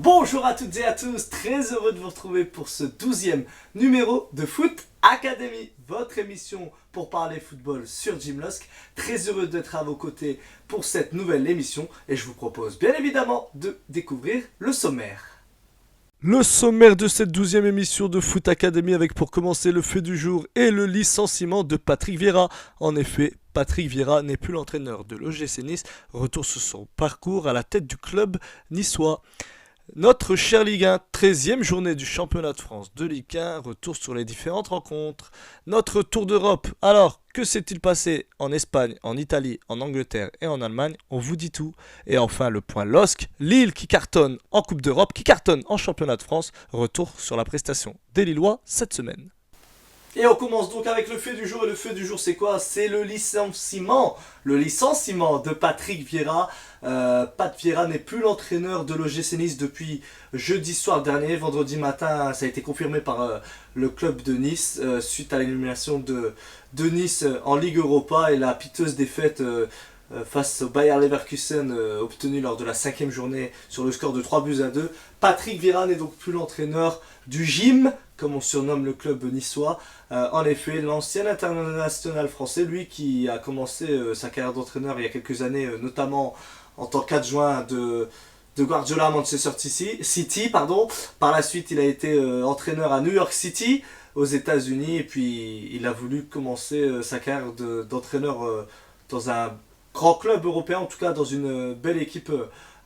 Bonjour à toutes et à tous, très heureux de vous retrouver pour ce 12e numéro de Foot Academy, votre émission pour parler football sur Jim Lusk. Très heureux d'être à vos côtés pour cette nouvelle émission et je vous propose bien évidemment de découvrir le sommaire. Le sommaire de cette 12e émission de Foot Academy avec pour commencer le fait du jour et le licenciement de Patrick Vieira. En effet, Patrick Vieira n'est plus l'entraîneur de l'OGC Nice, retour sur son parcours à la tête du club niçois. Notre cher Ligue 1, 13e journée du championnat de France de Ligue 1, retour sur les différentes rencontres. Notre tour d'Europe, alors que s'est-il passé en Espagne, en Italie, en Angleterre et en Allemagne? On vous dit tout. Et enfin le point LOSC, Lille qui cartonne en Coupe d'Europe, qui cartonne en championnat de France, retour sur la prestation des Lillois cette semaine. Et on commence donc avec le fait du jour. Et le fait du jour, c'est quoi? C'est le licenciement de Patrick Vieira. Pat Vieira n'est plus l'entraîneur de l'OGC Nice depuis jeudi soir dernier. Vendredi matin, ça a été confirmé par le club de Nice suite à l'élimination de Nice en Ligue Europa et la piteuse défaite face au Bayer Leverkusen obtenu lors de la 5e journée sur le score de 3-2. Patrick Vieira n'est donc plus l'entraîneur du gym, comme on surnomme le club niçois. En effet, l'ancien international français, lui qui a commencé sa carrière d'entraîneur il y a quelques années, notamment en tant qu'adjoint de Guardiola à Manchester City. Par la suite, il a été entraîneur à New York City, aux États-Unis, et puis il a voulu commencer sa carrière d'entraîneur dans un grand club européen, en tout cas dans une belle équipe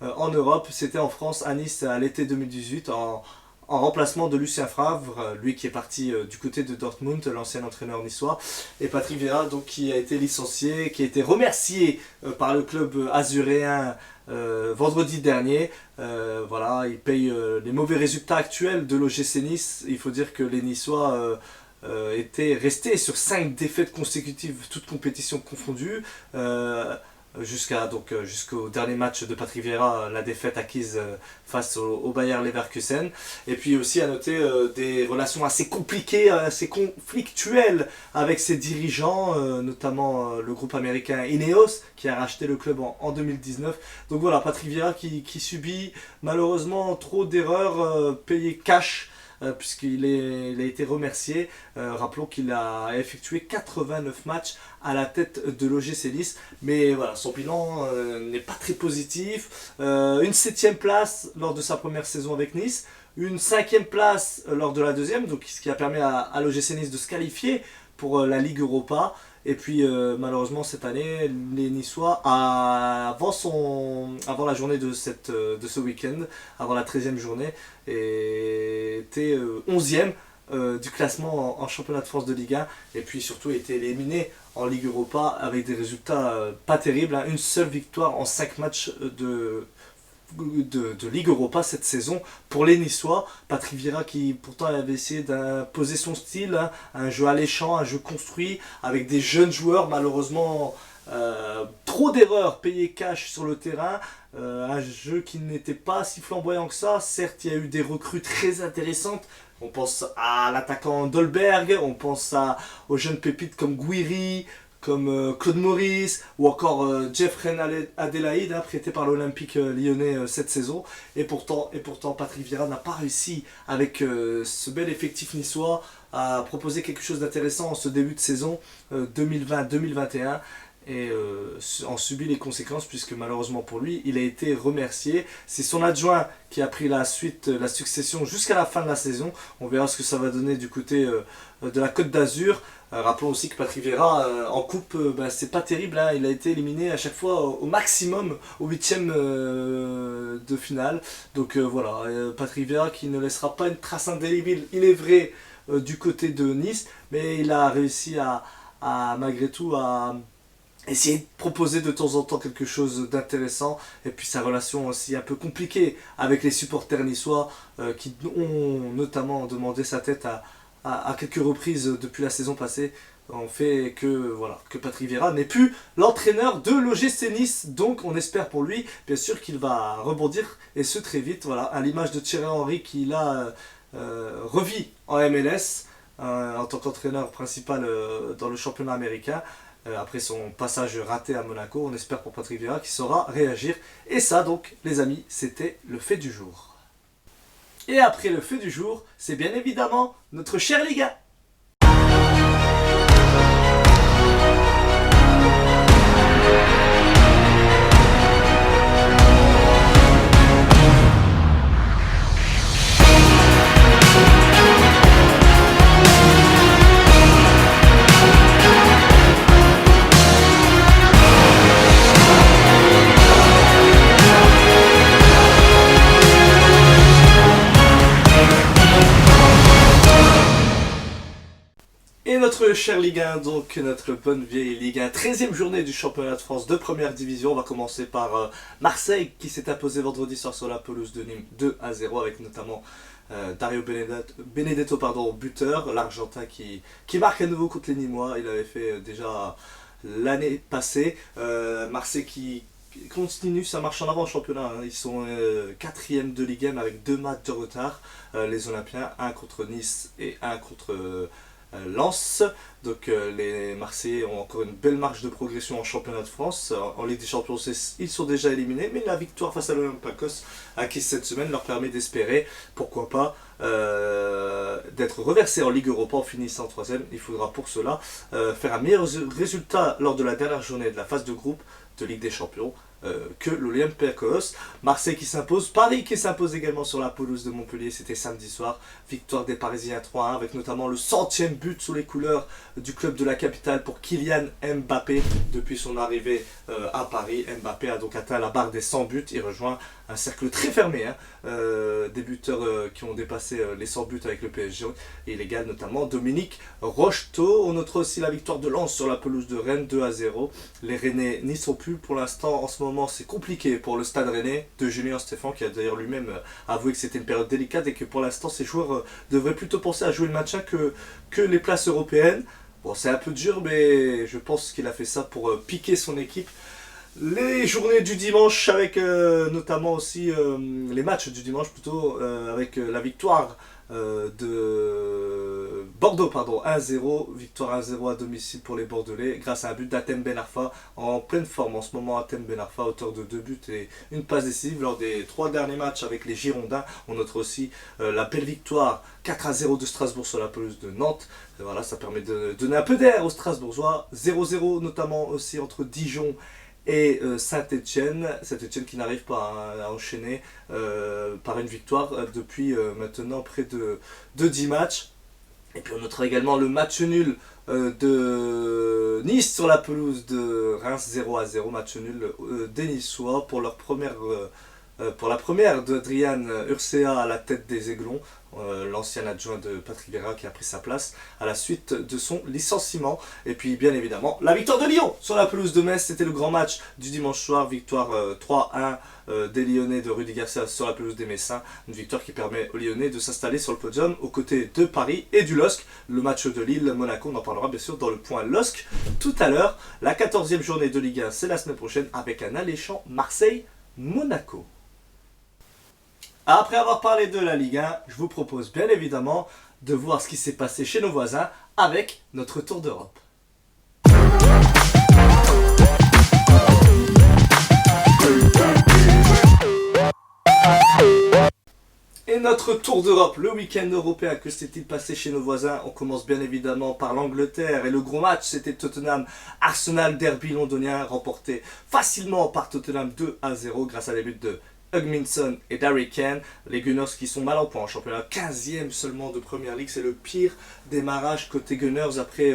en Europe. C'était en France, à Nice, à l'été 2018, en remplacement de Lucien Favre, lui qui est parti du côté de Dortmund, l'ancien entraîneur niçois, et Patrick Vieira donc, qui a été licencié, qui a été remercié par le club azuréen vendredi dernier. Voilà, il paye les mauvais résultats actuels de l'OGC Nice. Il faut dire que les Niçois étaient restés sur 5 défaites consécutives, toutes compétitions confondues. Jusqu'au dernier match de Patrick Vieira, la défaite acquise face au Bayer Leverkusen. Et puis aussi à noter des relations assez compliquées, assez conflictuelles avec ses dirigeants, notamment le groupe américain Ineos qui a racheté le club en 2019. Donc voilà, Patrick Vieira qui subit malheureusement trop d'erreurs payées cash, puisqu'il a été remercié. Rappelons qu'il a effectué 89 matchs à la tête de l'OGC Nice, mais voilà, son bilan n'est pas très positif. Une 7e place lors de sa première saison avec Nice, une 5e place lors de la deuxième, donc ce qui a permis à l'OGC Nice de se qualifier pour la Ligue Europa. Et puis malheureusement cette année, les Niçois, avant la journée de ce week-end, avant la 13e journée, étaient 11e du classement en championnat de France de Ligue 1. Et puis surtout étaient éliminés en Ligue Europa avec des résultats pas terribles. Une seule victoire en 5 matchs de Ligue Europa cette saison pour les Niçois. Patrick Vieira qui pourtant avait essayé d'imposer son style, un jeu alléchant, un jeu construit avec des jeunes joueurs. Malheureusement trop d'erreurs payées cash sur le terrain, un jeu qui n'était pas si flamboyant que ça. Certes, il y a eu des recrues très intéressantes. On pense à l'attaquant Dolberg, on pense aux jeunes pépites comme Guiri, comme Claude Maurice ou encore Jeffrey Adelaide, prêté par l'Olympique lyonnais cette saison. Et pourtant, Patrick Vieira n'a pas réussi avec ce bel effectif niçois à proposer quelque chose d'intéressant en ce début de saison 2020-2021. Et en subit les conséquences puisque malheureusement pour lui, il a été remercié. C'est son adjoint qui a pris la succession jusqu'à la fin de la saison. On verra ce que ça va donner du côté de la Côte d'Azur. Rappelons aussi que Patrick Vieira en coupe, c'est pas terrible, il a été éliminé à chaque fois au maximum au 8e de finale. Donc voilà, Patrick Vieira qui ne laissera pas une trace indélébile, il est vrai, du côté de Nice, mais il a réussi malgré tout à essayer de proposer de temps en temps quelque chose d'intéressant. Et puis sa relation aussi un peu compliquée avec les supporters niçois qui ont notamment demandé sa tête à quelques reprises depuis la saison passée, ont fait que Patrick Vieira n'est plus l'entraîneur de l'OGC Nice. Donc on espère pour lui bien sûr qu'il va rebondir et ce très vite. Voilà, à l'image de Thierry Henry qui l'a revit en MLS en tant qu'entraîneur principal dans le championnat américain. Après son passage raté à Monaco, on espère pour Patrick Vieira qu'il saura réagir. Et ça donc les amis, c'était le fait du jour. Et après le feu du jour, c'est bien évidemment notre chère Liga. Et notre chère Ligue 1, donc notre bonne vieille Ligue 1, 13e journée du championnat de France de première division. On va commencer par Marseille qui s'est imposé vendredi soir sur la pelouse de Nîmes 2-0 avec notamment Dario Benedetto, buteur, l'Argentin qui marque à nouveau contre les Nîmois. Il avait fait déjà l'année passée. Marseille qui continue sa marche en avant au championnat, hein. Ils sont 4e de Ligue 1 avec 2 matchs de retard. Les Olympiens, 1 contre Nice et 1 contre Lens. Donc les Marseillais ont encore une belle marge de progression en championnat de France. En Ligue des Champions, ils sont déjà éliminés, mais la victoire face à l'Olympiakos acquise cette semaine leur permet d'espérer, pourquoi pas, d'être reversé en Ligue Europa en finissant 3e. Il faudra pour cela faire un meilleur résultat lors de la dernière journée de la phase de groupe de Ligue des Champions que l'Olympiakos. Marseille qui s'impose, Paris qui s'impose également sur la pelouse de Montpellier, c'était samedi soir, victoire des Parisiens 3-1 avec notamment le 100e but sous les couleurs du club de la capitale pour Kylian Mbappé. Depuis son arrivée à Paris, Mbappé a donc atteint la barre des 100 buts, il rejoint un cercle très fermé, hein, des buteurs qui ont dépassé les 100 buts avec le PSG, et il égale notamment Dominique Rocheteau. On notera aussi la victoire de Lens sur la pelouse de Rennes 2-0. Les Rennais n'y sont plus pour l'instant. En ce moment c'est compliqué pour le stade rennais de Julien Stéphan, qui a d'ailleurs lui-même avoué que c'était une période délicate et que pour l'instant ses joueurs devraient plutôt penser à jouer le maintien que les places européennes. Bon, c'est un peu dur, mais je pense qu'il a fait ça pour piquer son équipe. Les journées du dimanche avec notamment aussi les matchs du dimanche plutôt avec la victoire de Bordeaux 1-0, victoire 1-0 à domicile pour les Bordelais grâce à un but d'Hatem Ben Arfa, en pleine forme en ce moment. Hatem Ben Arfa, auteur de 2 buts et une passe décisive lors des 3 derniers matchs avec les Girondins. On notera aussi la belle victoire 4-0 de Strasbourg sur la pelouse de Nantes. Et voilà, ça permet de donner un peu d'air aux Strasbourgeois. 0-0 notamment aussi entre Dijon et Saint-Etienne qui n'arrive pas à enchaîner par une victoire depuis maintenant près de 10 matchs. Et puis on notera également le match nul de Nice sur la pelouse de Reims 0-0, match nul des Niçois pour la première d'Adrian Urcea à la tête des Aiglons, l'ancien adjoint de Patrick Vieira qui a pris sa place à la suite de son licenciement. Et puis bien évidemment la victoire de Lyon sur la pelouse de Metz, c'était le grand match du dimanche soir, victoire 3-1 des Lyonnais de Rudy Garcia sur la pelouse des Messins, une victoire qui permet aux Lyonnais de s'installer sur le podium aux côtés de Paris et du LOSC. Le match de Lille, Monaco, on en parlera bien sûr dans le point LOSC tout à l'heure. La 14e journée de Ligue 1, c'est la semaine prochaine avec un alléchant Marseille-Monaco. Après avoir parlé de la Ligue 1, je vous propose bien évidemment de voir ce qui s'est passé chez nos voisins avec notre tour d'Europe. Et notre tour d'Europe, le week-end européen, que s'est-il passé chez nos voisins? On commence bien évidemment par l'Angleterre et le gros match, c'était Tottenham-Arsenal, derby londonien, remporté facilement par Tottenham 2-0 grâce à des buts de Hugminson et Harry Kane. Les Gunners qui sont mal en point en championnat, 15e seulement de Première Ligue, c'est le pire démarrage côté Gunners après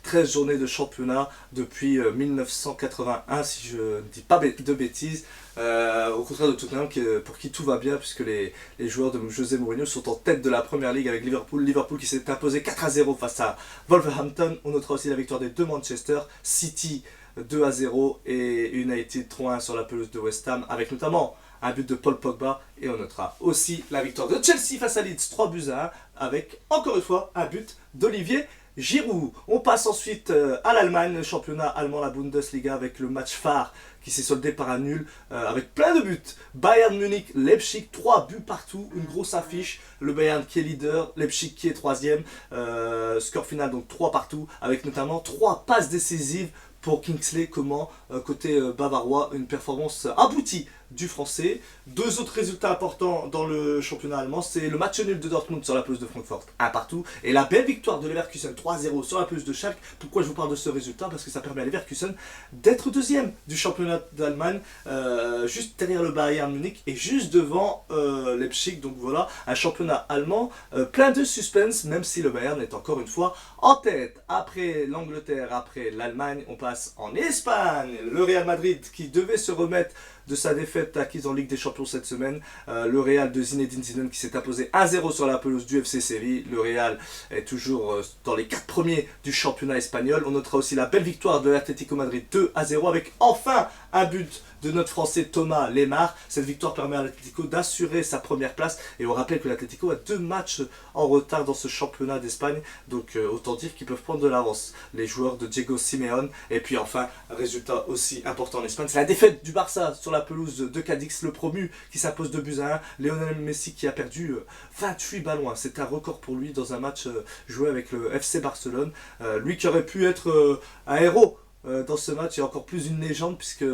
13 journées de championnat depuis 1981 si je ne dis pas de bêtises, au contraire de Tottenham pour qui tout va bien puisque les joueurs de José Mourinho sont en tête de la Première Ligue avec Liverpool qui s'est imposé 4-0 face à Wolverhampton. On notera aussi la victoire des deux Manchester City 2-0 et United 3-1 sur la pelouse de West Ham avec notamment un but de Paul Pogba, et on notera aussi la victoire de Chelsea face à Leeds 3-1 avec encore une fois un but d'Olivier Giroud. On passe ensuite à l'Allemagne, le championnat allemand, la Bundesliga, avec le match phare qui s'est soldé par un nul avec plein de buts. Bayern Munich, Leipzig, 3 buts partout, une grosse affiche. Le Bayern qui est leader, Leipzig qui est 3e. Score final donc 3 partout, avec notamment 3 passes décisives pour Kingsley Coman, côté bavarois, une performance aboutie du français. Deux autres résultats importants dans le championnat allemand, c'est le match nul de Dortmund sur la pelouse de Francfort, 1 partout, et la belle victoire de Leverkusen 3-0 sur la pelouse de Schalke. Pourquoi je vous parle de ce résultat? Parce que ça permet à Leverkusen d'être deuxième du championnat d'Allemagne, juste derrière le Bayern Munich et juste devant Leipzig. Donc voilà, un championnat allemand plein de suspense, même si le Bayern est encore une fois en tête. Après l'Angleterre, après l'Allemagne, on passe en Espagne. Le Real Madrid qui devait se remettre de sa défaite acquise en Ligue des Champions cette semaine. Le Real de Zinedine Zidane qui s'est imposé 1-0 sur la pelouse du FC Séville. Le Real est toujours dans les 4 premiers du championnat espagnol. On notera aussi la belle victoire de l'Atlético Madrid 2-0 avec enfin un but de notre Français Thomas Lemar. Cette victoire permet à l'Atlético d'assurer sa première place. Et on rappelle que l'Atlético a 2 matchs en retard dans ce championnat d'Espagne. Donc autant dire qu'ils peuvent prendre de l'avance, les joueurs de Diego Simeone. Et puis enfin, un résultat aussi important en Espagne, c'est la défaite du Barça sur la pelouse de Cadix, le promu qui s'impose 2-1. Lionel Messi qui a perdu 28 ballons. C'est un record pour lui dans un match joué avec le FC Barcelone. Lui qui aurait pu être un héros dans ce match et encore plus une légende, puisque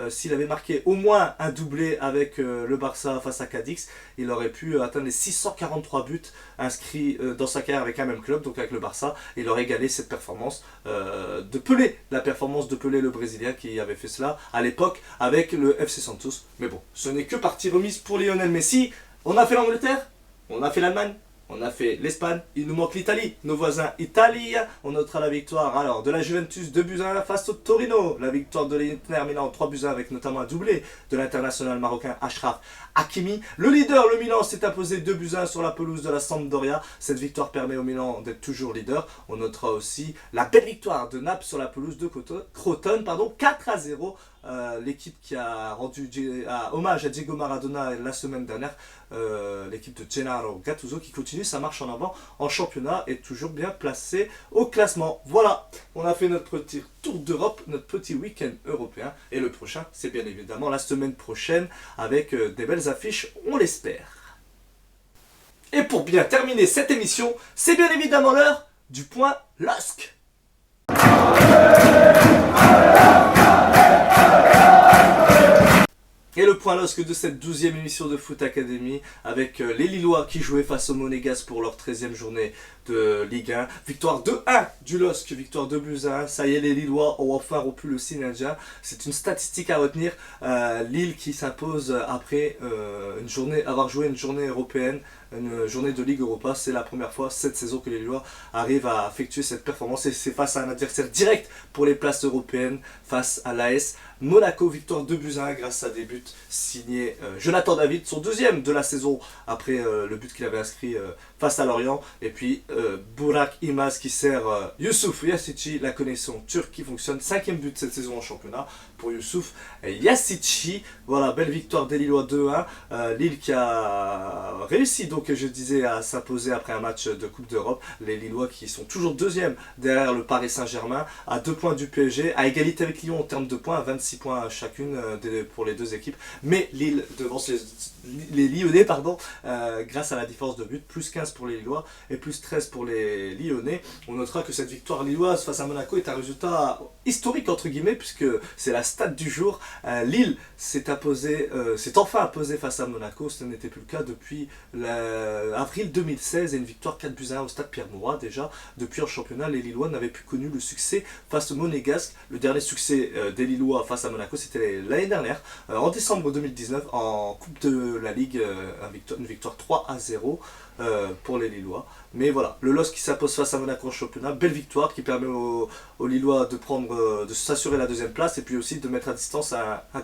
s'il avait marqué au moins un doublé avec le Barça face à Cadix, il aurait pu atteindre les 643 buts inscrits dans sa carrière avec un même club, donc avec le Barça. Il aurait égalé cette performance de Pelé, la performance de Pelé le Brésilien qui avait fait cela à l'époque avec le FC Santos. Mais bon, ce n'est que partie remise pour Lionel Messi. On a fait l'Angleterre, on a fait l'Allemagne, on a fait l'Espagne, il nous manque l'Italie, nos voisins italiens. On notera la victoire alors de la Juventus 2-1 face au Torino, la victoire de l'Inter Milan 3-1 avec notamment un doublé de l'international marocain Achraf Hakimi. Le leader, le Milan, s'est imposé 2-1 sur la pelouse de la Sampdoria. Cette victoire permet au Milan d'être toujours leader. On notera aussi la belle victoire de Naples sur la pelouse de Crotone, 4-0. L'équipe qui a rendu hommage à Diego Maradona la semaine dernière, l'équipe de Gennaro Gattuso qui continue sa marche en avant en championnat et toujours bien placée au classement. Voilà, on a fait notre petit tour d'Europe, notre petit week-end européen, et le prochain c'est bien évidemment la semaine prochaine avec des belles affiches, on l'espère. Et pour bien terminer cette émission, c'est bien évidemment l'heure du point LOSC. Et le point LOSC de cette 12e émission de Foot Academy avec les Lillois qui jouaient face aux Monégasques pour leur 13e journée de Ligue 1. Victoire 2-1 du LOSC, victoire 2-1. Ça y est, les Lillois ont enfin rompu le signe indien. C'est une statistique à retenir. Lille qui s'impose après avoir joué une journée européenne, une journée de Ligue Europa. C'est la première fois cette saison que les Lillois arrivent à effectuer cette performance. Et c'est face à un adversaire direct pour les places européennes, face à l'AS Monaco. Victoire 2-1 grâce à des buts signés Jonathan David, son 2e de la saison après le but qu'il avait inscrit face à Lorient. Et puis Burak Yılmaz qui sert Youssouf Yazici, la connexion turque qui fonctionne. 5e but de cette saison en championnat pour Youssouf Yazici. Voilà, belle victoire des Lillois 2-1. Lille qui a réussi, donc je disais, à s'imposer après un match de Coupe d'Europe. Les Lillois qui sont toujours 2e derrière le Paris Saint-Germain, à 2 points du PSG, à égalité avec Lyon en termes de points, à 26 points chacune pour les deux équipes. Mais Lille devance les Lyonnais, grâce à la différence de but, plus 15 pour les Lillois et plus 13 pour les Lyonnais. On notera que cette victoire lilloise face à Monaco est un résultat historique entre guillemets, puisque c'est la stat du jour. Lille s'est enfin imposé face à Monaco. Ce n'était plus le cas depuis avril 2016 et une victoire 4-1 au stade Pierre-Mauroy. Déjà, depuis en championnat, les Lillois n'avaient plus connu le succès face aux Monégasques. Le dernier succès des Lillois face à Monaco, c'était l'année dernière, en décembre 2019, en Coupe de la Ligue, une victoire 3-0 pour les Lillois. Mais voilà, le LOSC qui s'impose face à Monaco en championnat, belle victoire qui permet aux Lillois de s'assurer la 2e place et puis aussi de mettre à distance un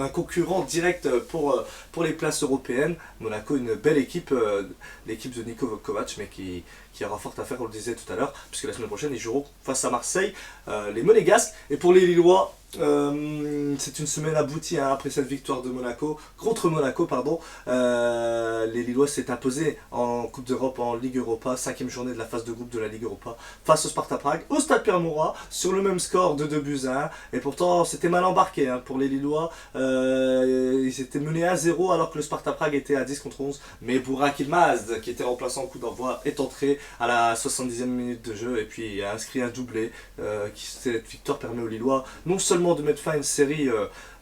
concurrent direct pour les places européennes. Monaco, une belle équipe, l'équipe de Niko Kovac, mais qui aura fort à faire, on le disait tout à l'heure, puisque la semaine prochaine ils joueront face à Marseille, les Monégasques. Et pour les Lillois, C'est une semaine aboutie hein, après cette victoire de Monaco contre Monaco pardon. Les Lillois s'est imposé en Coupe d'Europe, en Ligue Europa, 5e journée de la phase de groupe de la Ligue Europa face au Sparta Prague au Stade Pierre-Mauroy sur le même score de 2-1 et pourtant c'était mal embarqué hein, pour les Lillois. Ils étaient menés à 0 alors que le Sparta Prague était à 10 contre 11, mais Burak Yılmaz qui était remplaçant au coup d'envoi est entré à la 70e minute de jeu et puis a inscrit un doublé. Cette victoire permet aux Lillois non seulement de mettre fin à une série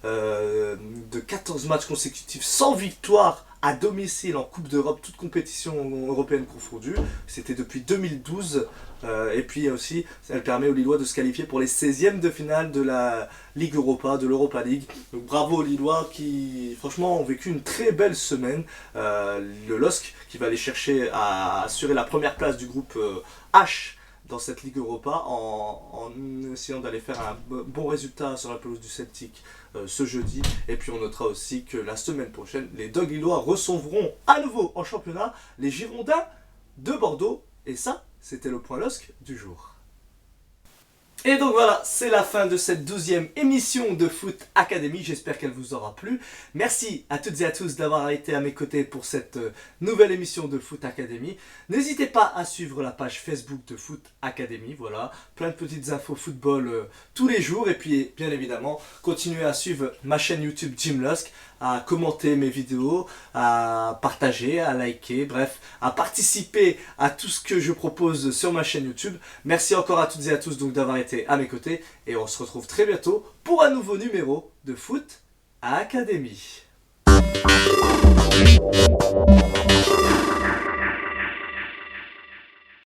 de 14 matchs consécutifs sans victoire à domicile en Coupe d'Europe, toute compétition européenne confondue. C'était depuis 2012. Et puis aussi, elle permet aux Lillois de se qualifier pour les 16e de finale de la Ligue Europa, de l'Europa League. Donc bravo aux Lillois qui, franchement, ont vécu une très belle semaine. Le LOSC qui va aller chercher à assurer la première place du groupe H dans cette Ligue Europa en essayant d'aller faire un bon résultat sur la pelouse du Celtic ce jeudi. Et puis on notera aussi que la semaine prochaine, les Dogs Lillois recevront à nouveau en championnat les Girondins de Bordeaux. Et ça, c'était le point LOSC du jour. Et donc voilà, c'est la fin de cette 12e émission de Foot Academy. J'espère qu'elle vous aura plu. Merci à toutes et à tous d'avoir été à mes côtés pour cette nouvelle émission de Foot Academy. N'hésitez pas à suivre la page Facebook de Foot Academy. Voilà, plein de petites infos football tous les jours. Et puis, bien évidemment, continuez à suivre ma chaîne YouTube Jim Lusk, à commenter mes vidéos, à partager, à liker, bref, à participer à tout ce que je propose sur ma chaîne YouTube. Merci encore à toutes et à tous donc d'avoir été à mes côtés et on se retrouve très bientôt pour un nouveau numéro de Foot Academy.